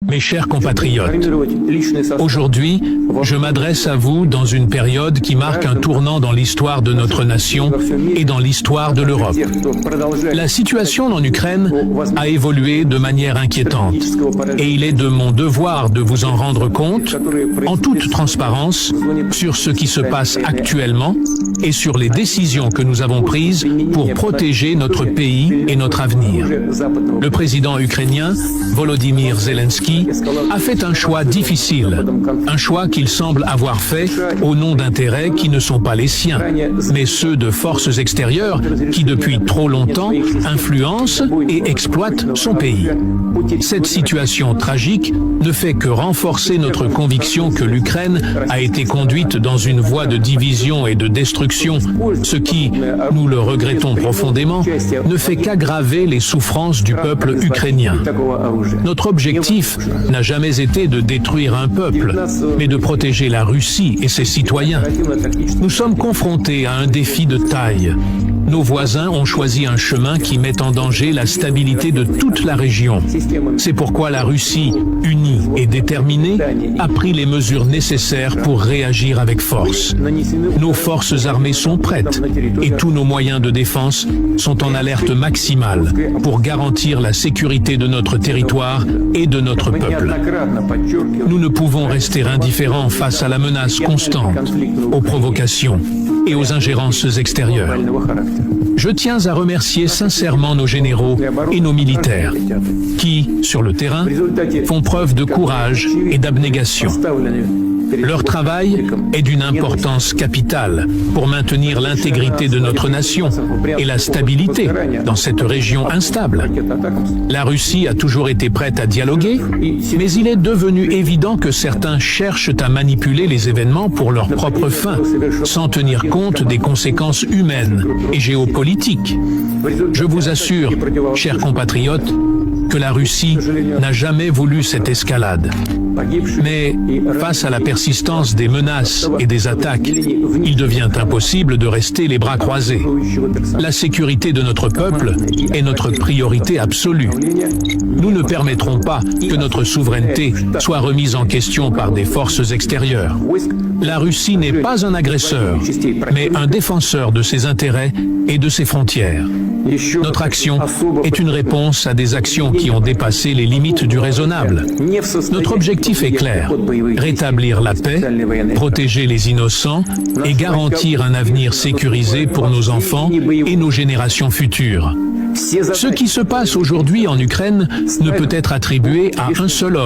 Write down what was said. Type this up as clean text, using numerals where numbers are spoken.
Mes chers compatriotes, aujourd'hui, je m'adresse à vous dans une période qui marque un tournant dans l'histoire de notre nation et dans l'histoire de l'Europe. La situation en Ukraine a évolué de manière inquiétante et il est de mon devoir de vous en rendre compte en toute transparence sur ce qui se passe actuellement et sur les décisions que nous avons prises pour protéger notre pays et notre avenir. Le président ukrainien, Volodymyr Zelensky, a fait un choix difficile, un choix qu'il semble avoir fait au nom d'intérêts qui ne sont pas les siens, mais ceux de forces extérieures qui depuis trop longtemps influencent et exploitent son pays. Cette situation tragique ne fait que renforcer notre conviction que l'Ukraine a été conduite dans une voie de division et de destruction, ce qui, nous le regrettons profondément, ne fait qu'aggraver les souffrances du peuple ukrainien. Notre objectif n'a jamais été de détruire un peuple, mais de protéger la Russie et ses citoyens. Nous sommes confrontés à un défi de taille. Nos voisins ont choisi un chemin qui met en danger la stabilité de toute la région. C'est pourquoi la Russie, unie et déterminée, a pris les mesures nécessaires pour réagir avec force. Nos forces armées sont prêtes et tous nos moyens de défense sont en alerte maximale pour garantir la sécurité de notre territoire et de notre peuple. Nous ne pouvons rester indifférents face à la menace constante, aux provocations et aux ingérences extérieures. Je tiens à remercier sincèrement nos généraux et nos militaires qui, sur le terrain, font preuve de courage et d'abnégation. Leur travail est d'une importance capitale pour maintenir l'intégrité de notre nation et la stabilité dans cette région instable. La Russie a toujours été prête à dialoguer, mais il est devenu évident que certains cherchent à manipuler les événements pour leurs propres fins, sans tenir compte des conséquences humaines et géopolitiques. Je vous assure, chers compatriotes, que la Russie n'a jamais voulu cette escalade. Mais face à la persistance des menaces et des attaques, il devient impossible de rester les bras croisés. La sécurité de notre peuple est notre priorité absolue. Nous ne permettrons pas que notre souveraineté soit remise en question par des forces extérieures. La Russie n'est pas un agresseur, mais un défenseur de ses intérêts et de ses frontières. Notre action est une réponse à des actions qui ont dépassé les limites du raisonnable. Notre objectif est clair, rétablir la paix, protéger les innocents et garantir un avenir sécurisé pour nos enfants et nos générations futures. Ce qui se passe aujourd'hui en Ukraine ne peut être attribué à un seul homme.